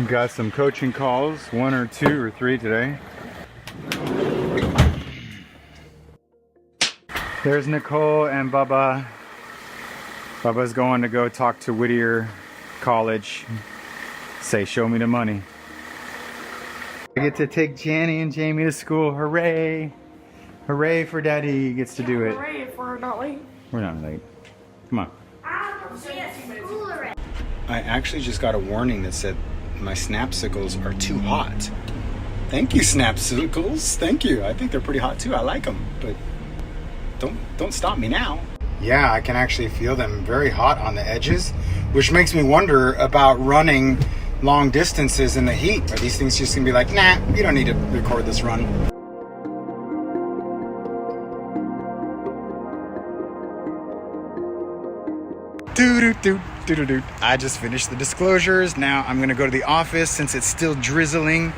Got some coaching calls, 1 or 2 or 3 today. There's Nicole and Bubba. Bubba's going to go talk to Whittier College. Say, show me the money. I get to take Janny and Jamie to school. Hooray! Hooray for Daddy gets to do it. Hooray if we're not late. We're not late. Come on. I actually just got a warning that said my snapsicles are too hot. Thank you, snapsicles. Thank you. I think they're pretty hot too. I like them, but don't stop me now. Yeah, I can actually feel them very hot on the edges, which makes me wonder about running long distances in the heat. Are these things just gonna be like, nah, you don't need to record this run? I just finished the disclosures. Now I'm gonna go to the office since it's still drizzling.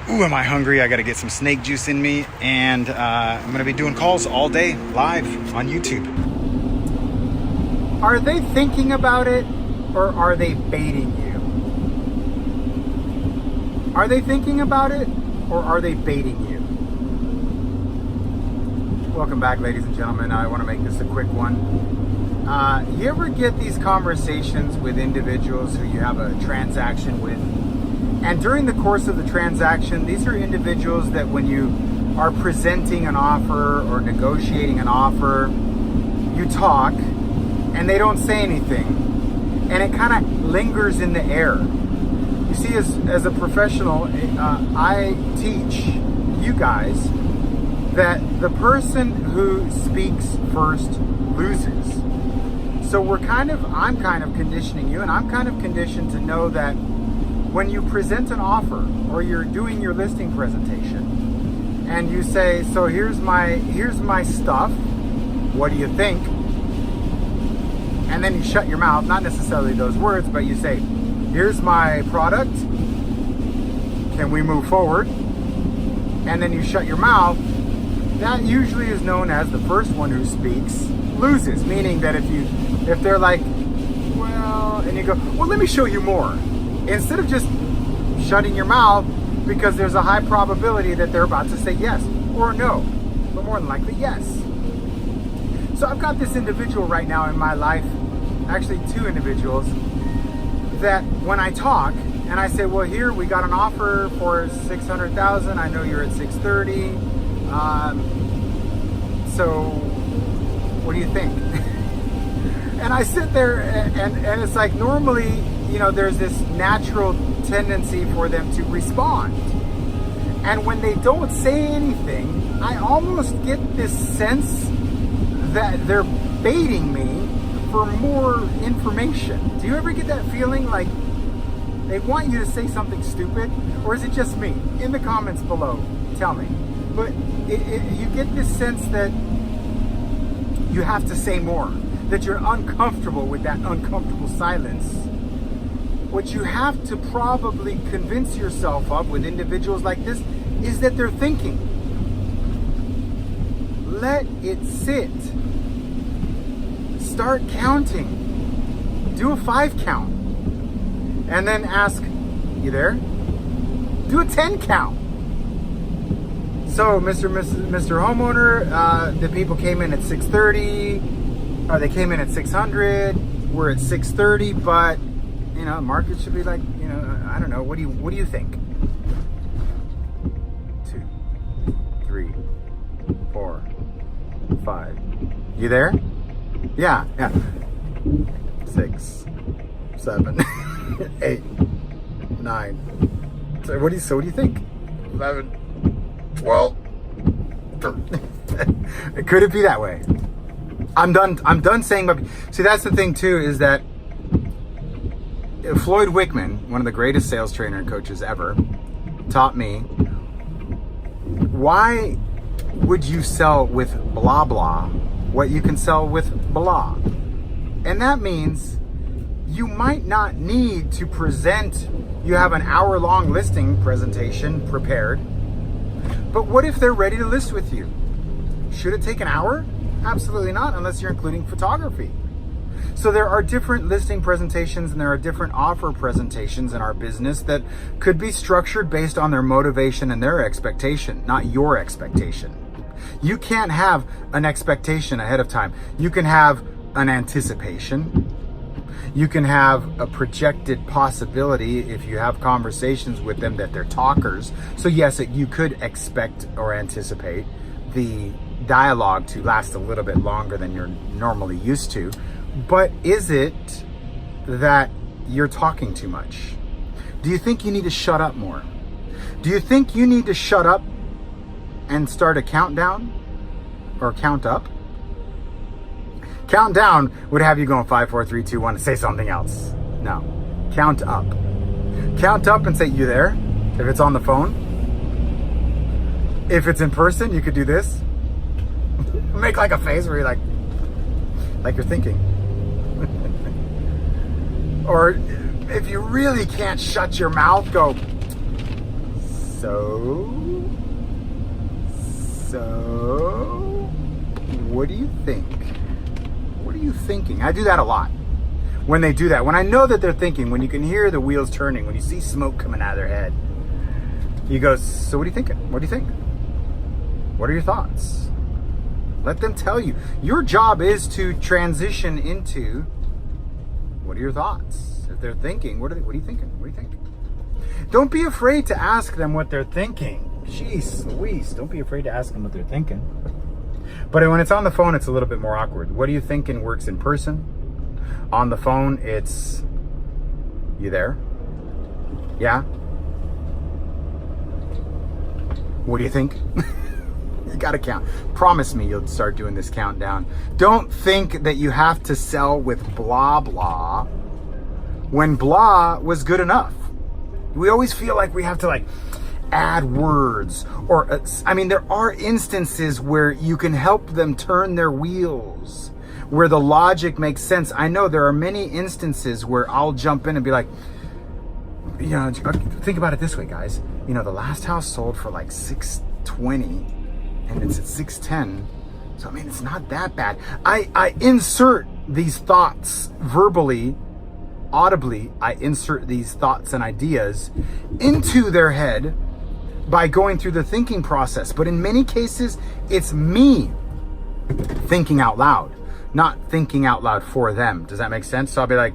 Ooh, am I hungry? I gotta get some snake juice in me, and I'm gonna be doing calls all day live on YouTube. Are they thinking about it, or are they baiting you? Are they thinking about it, or are they baiting you? Welcome back, ladies and gentlemen. I want to make this a quick one. You ever get these conversations with individuals who you have a transaction with? And during the course of the transaction, these are individuals that when you are presenting an offer or negotiating an offer, you talk and they don't say anything, and it kind of lingers in the air. You see, as a professional, I teach you guys that the person who speaks first loses. So I'm kind of conditioning you, and I'm kind of conditioned to know that when you present an offer or you're doing your listing presentation and you say, so here's my stuff, what do you think? And then you shut your mouth, not necessarily those words, but you say, here's my product, can we move forward? And then you shut your mouth. That usually is known as the first one who speaks loses, meaning that if they're like, well, and you go, well, let me show you more. Instead of just shutting your mouth, because there's a high probability that they're about to say yes or no, but more than likely yes. So I've got this individual right now in my life, actually 2 individuals, that when I talk and I say, well, here we got an offer for $600,000. I know you're at $630. So what do you think? And I sit there and it's like, normally, there's this natural tendency for them to respond. And when they don't say anything, I almost get this sense that they're baiting me for more information. Do you ever get that feeling like they want you to say something stupid? Or is it just me? In the comments below, tell me. But you get this sense that you have to say more, that you're uncomfortable with that uncomfortable silence. What you have to probably convince yourself of with individuals like this is that they're thinking. Let it sit. Start counting. Do a 5 count. And then ask, you there? Do a 10 count. So, Mr. Homeowner, the people came in at 630, or they came in at 600. We're at 630, but the market should be like, I don't know. What do you think? 2, 3, 4, 5. You there? Yeah. 6, 7, 8, 9. So what do you think? 11, 12. Could it be that way? I'm done saying. See, that's the thing too, is that Floyd Wickman, one of the greatest sales trainer and coaches ever, taught me, why would you sell with blah blah what you can sell with blah? And that means you might not need to present. You have an hour-long listing presentation prepared, but what if they're ready to list with you? Should it take an hour? Absolutely not, unless you're including photography. So there are different listing presentations and there are different offer presentations in our business that could be structured based on their motivation and their expectation, not your expectation. You can't have an expectation ahead of time. You can have an anticipation. You can have a projected possibility if you have conversations with them that they're talkers. So yes, you could expect or anticipate the dialogue to last a little bit longer than you're normally used to. But is it that you're talking too much? Do you think you need to shut up more? Do you think you need to shut up and start a countdown or count up? Count down would have you going 5, 4, 3, 2, 1 and say something else. No, count up. Count up and say, you there? If it's on the phone. If it's in person, you could do this. Make like a face where you're like you're thinking. Or if you really can't shut your mouth, go, so, what do you think? What are you thinking? I do that a lot. When they do that, when I know that they're thinking, when you can hear the wheels turning, when you see smoke coming out of their head, you go, so what are you thinking? What do you think? What are your thoughts? Let them tell you. Your job is to transition into, what are your thoughts? If they're thinking, what are you thinking? What do you think? Don't be afraid to ask them what they're thinking. Jeez Louise, don't be afraid to ask them what they're thinking. But when it's on the phone, it's a little bit more awkward. What are you thinking works in person. On the phone, it's, you there? Yeah? What do you think? You gotta count. Promise me you'll start doing this countdown. Don't think that you have to sell with blah, blah, when blah was good enough. We always feel like we have to add words or, there are instances where you can help them turn their wheels, where the logic makes sense. I know there are many instances where I'll jump in and be like, think about it this way, guys. The last house sold for like 620 and it's at 610. So, it's not that bad. I insert these thoughts verbally, audibly. I insert these thoughts and ideas into their head by going through the thinking process. But in many cases, it's me thinking out loud, not thinking out loud for them. Does that make sense? So I'll be like,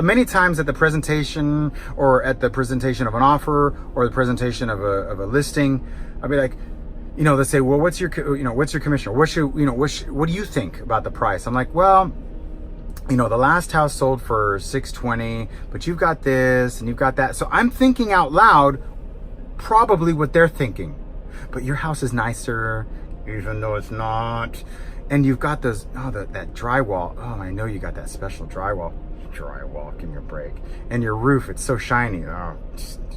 many times at the presentation or at the presentation of an offer or the presentation of a listing, I'll be like, let's say, well, what's your commission? What do you think about the price? I'm like, well, the last house sold for 620, but you've got this and you've got that. So I'm thinking out loud probably what they're thinking. But your house is nicer, even though it's not. And you've got that drywall. Oh, I know you got that special drywall. Drywall, give me a break. And your roof, it's so shiny. Oh,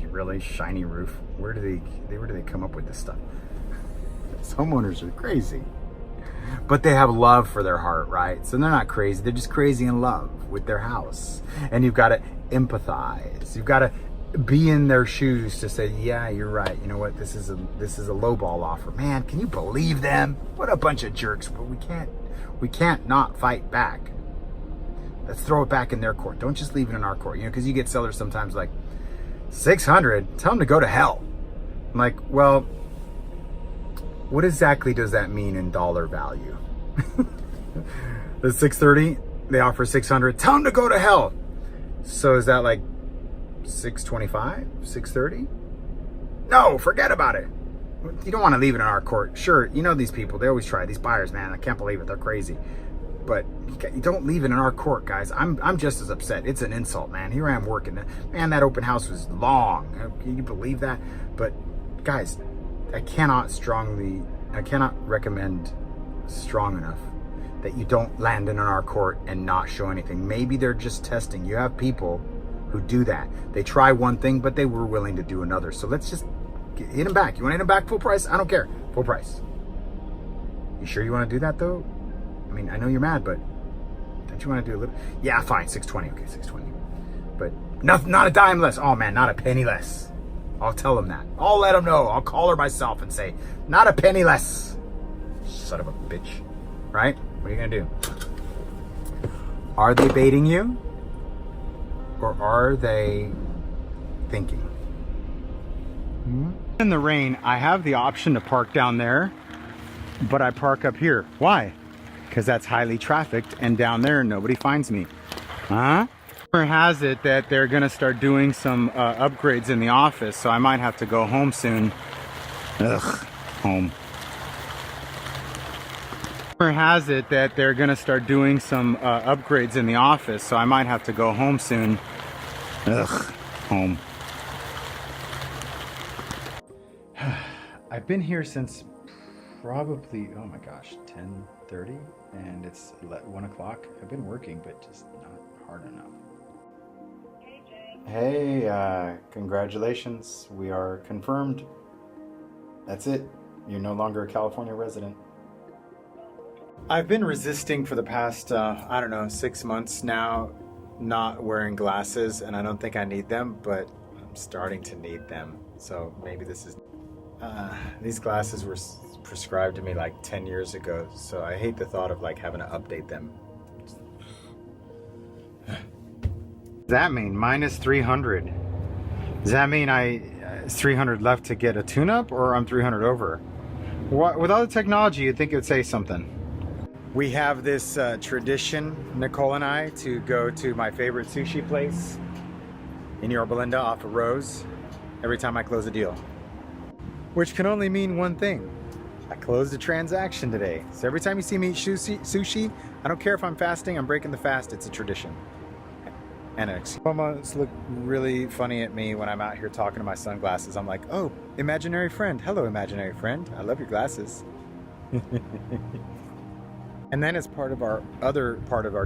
really? Shiny roof? Where do they come up with this stuff? These homeowners are crazy. But they have love for their heart, right? So they're not crazy. They're just crazy in love with their house. And you've got to empathize. You've got to be in their shoes to say, yeah, you're right. You know what? This is a lowball offer. Man, can you believe them? What a bunch of jerks. But we can't not fight back. Let's throw it back in their court. Don't just leave it in our court. Because you get sellers sometimes like, 600, tell them to go to hell. I'm like, well, what exactly does that mean in dollar value? The 630, they offer 600, tell them to go to hell. So is that like 625, 630? No, forget about it. You don't want to leave it in our court. Sure, these people, they always try. These buyers, man, I can't believe it. They're crazy. But you don't leave it in our court, guys. I'm just as upset. It's an insult, man. Here I am working. Man, that open house was long. Can you believe that? But guys, I cannot recommend strong enough that you don't land in our court and not show anything. Maybe they're just testing. You have people who do that. They try one thing, but they were willing to do another. So let's just hit them back. You want to hit them back full price? I don't care. Full price. You sure you want to do that though? I know you're mad, but don't you want to do a little? Yeah, fine. 620. Okay, 620. But not a dime less. Oh man, not a penny less. I'll tell them that. I'll let them know. I'll call her myself and say, not a penny less. Son of a bitch. Right? What are you going to do? Are they baiting you? Or are they thinking? In the rain, I have the option to park down there, but I park up here. Why? Because that's highly trafficked, and down there nobody finds me. Huh? Rumor has it that they're gonna start doing some upgrades in the office, so I might have to go home soon. Ugh, home. Rumor has it that they're gonna start doing some upgrades in the office, so I might have to go home soon. Ugh, home. I've been here since probably, oh my gosh, 10:30, and it's 1 o'clock. I've been working, but just not hard enough. Hey, congratulations. We are confirmed. That's it. You're no longer a California resident. I've been resisting for the past, I don't know, 6 months now, not wearing glasses, and I don't think I need them, but I'm starting to need them. So maybe this is... these glasses were prescribed to me like 10 years ago, so I hate the thought of like having to update them. Does that mean minus 300? Does that mean it's 300 left to get a tune-up, or I'm 300 over? What, with all the technology, you'd think it would say something. We have this tradition, Nicole and I, to go to my favorite sushi place in Yorba Linda off of Rose every time I close a deal. Which can only mean one thing. I closed a transaction today. So every time you see me eat sushi, I don't care if I'm fasting, I'm breaking the fast, it's a tradition. And almost look really funny at me when I'm out here talking to my sunglasses. I'm like, oh, imaginary friend. Hello, imaginary friend. I love your glasses. And then as part of our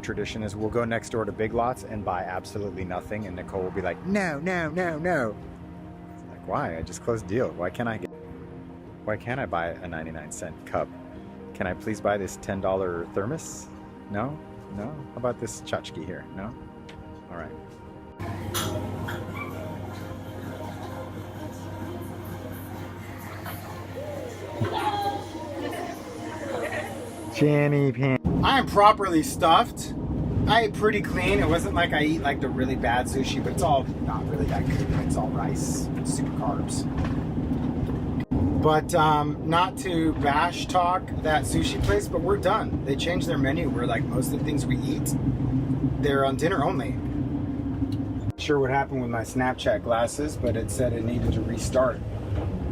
tradition is we'll go next door to Big Lots and buy absolutely nothing. And Nicole will be like, no, no, no, no. It's like, why? I just closed a deal. Why can't I buy a 99-cent cup? Can I please buy this $10 thermos? No? No? How about this tchotchke here? No? All right. Channy pan. I am properly stuffed. I ate pretty clean. It wasn't like I eat like the really bad sushi, but it's all not really that good. It's all rice, super carbs. But not to bash talk that sushi place, but we're done. They changed their menu where like most of the things we eat, they're on dinner only. Not sure what happened with my Snapchat glasses, but it said it needed to restart.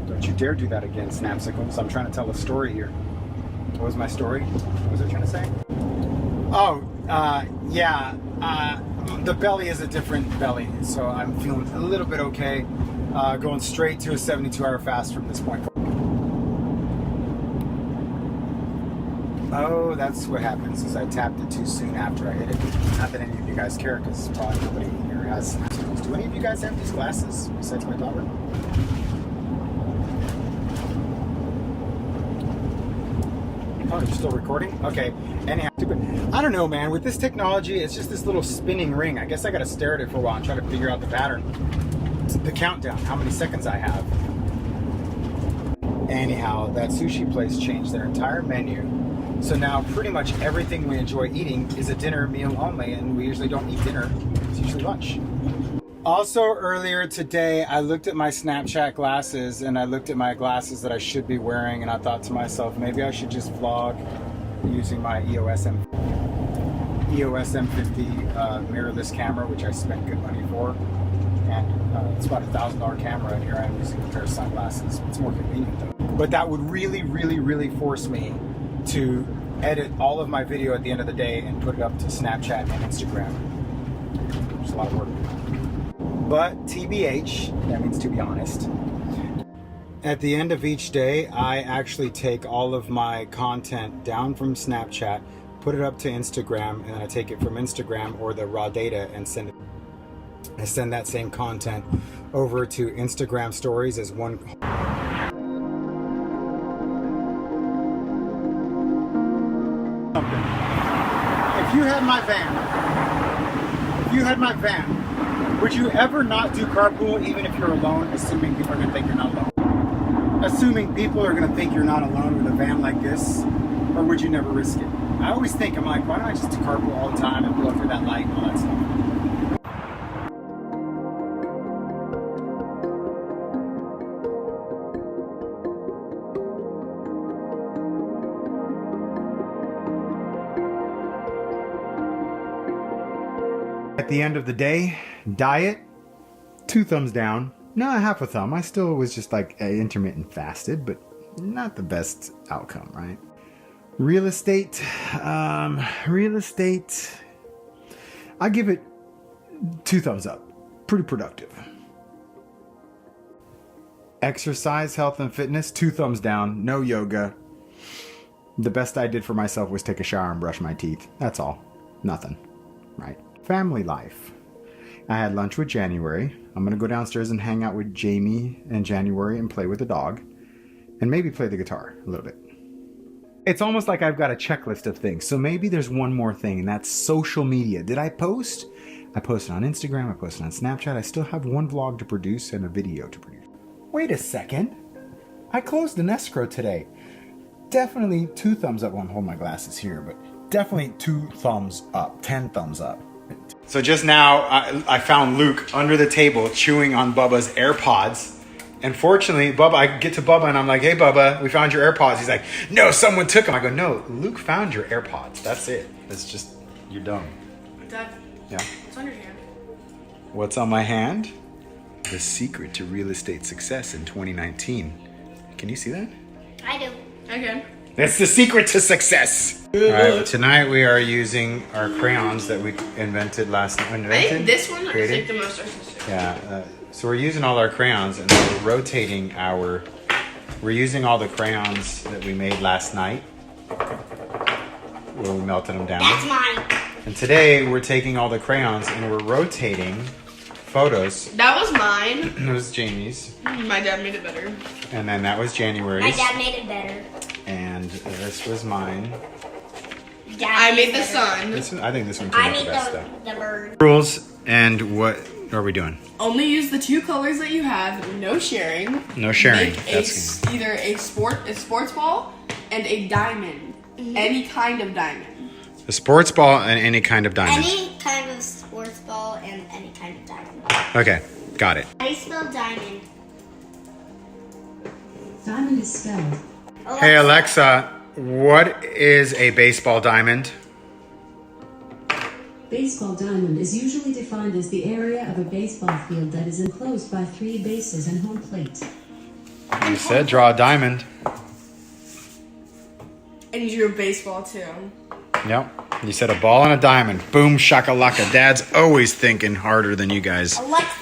Don't you dare do that again, Snapsicles. I'm trying to tell a story here. What was my story? What was I trying to say? Oh, yeah. The belly is a different belly, so I'm feeling a little bit okay. Going straight to a 72-hour fast from this point. Oh, that's what happens is I tapped it too soon after I hit it. Not that any of you guys care, because probably nobody here has Snapsicles. Do any of you guys have these glasses besides my daughter? Oh, you're still recording? Okay. Anyhow, I don't know, man. With this technology, it's just this little spinning ring. I guess I gotta stare at it for a while and try to figure out the pattern. The countdown, how many seconds I have. Anyhow, that sushi place changed their entire menu. So now pretty much everything we enjoy eating is a dinner meal only, and we usually don't eat dinner. It's usually lunch. Also, earlier today, I looked at my Snapchat glasses, and I looked at my glasses that I should be wearing, and I thought to myself, maybe I should just vlog using my EOS M50 mirrorless camera, which I spent good money for. And it's about $1,000 camera, and here I am using a pair of sunglasses. It's more convenient though. But that would really, really, really force me to edit all of my video at the end of the day and put it up to Snapchat and Instagram. It's a lot of work. But TBH, that means to be honest. At the end of each day, I actually take all of my content down from Snapchat, put it up to Instagram, and then I take it from Instagram or the raw data and send it. I send that same content over to Instagram stories as one. If you had my van, would you ever not do carpool even if you're alone, assuming people are going to think you're not alone? Assuming people are going to think you're not alone with a van like this, or would you never risk it? I always think, I'm like, why don't I just carpool all the time and blow through that light and all that stuff? At the end of the day, diet, 2 thumbs down. No, half a thumb. I still was just like intermittent fasted, but not the best outcome, right? Real estate, I give it 2 thumbs up. Pretty productive. Exercise, health, and fitness, 2 thumbs down. No yoga. The best I did for myself was take a shower and brush my teeth. That's all. Nothing, right? Family life. I had lunch with January. I'm going to go downstairs and hang out with Jamie and January and play with the dog. And maybe play the guitar a little bit. It's almost like I've got a checklist of things. So maybe there's one more thing, and that's social media. Did I post? I posted on Instagram. I posted on Snapchat. I still have 1 vlog to produce and a video to produce. Wait a second. I closed an escrow today. Definitely 2 thumbs up. I won't hold my glasses here, but definitely 2 thumbs up. 10 thumbs up. So just now, I found Luke under the table chewing on Bubba's AirPods. And fortunately, I get to Bubba and I'm like, hey, Bubba, we found your AirPods. He's like, no, someone took them. I go, no, Luke found your AirPods. That's it. It's just, you're dumb. Dad, Yeah. what's on your hand? What's on my hand? The secret to real estate success in 2019. Can you see that? I do. Okay. That's the secret to success. All right, tonight we are using our crayons that we invented last night. I think this one is like the most artistic. Yeah, so we're using all our crayons and we're rotating we're using all the crayons that we made last night where we melted them down. That's mine. And today we're taking all the crayons and we're rotating photos. That was mine. It was Jamie's. My dad made it better. And then that was January's. My dad made it better. And this was mine. I made the sun. I think this one turned out the best stuff. The bird. Rules and what are we doing? Only use the 2 colors that you have. No sharing. No sharing. Make either a sports ball and a diamond. Mm-hmm. Any kind of diamond. A sports ball and any kind of diamond. Any kind of sports ball and any kind of diamond. Okay, got it. How do you spell diamond? Diamond is spelled. Hey Alexa, what is a baseball diamond? Baseball diamond is usually defined as the area of a baseball field that is enclosed by 3 bases and home plate. You said draw a diamond. And you drew a baseball too. Yep. You said a ball and a diamond. Boom shakalaka. Dad's always thinking harder than you guys. Alexa,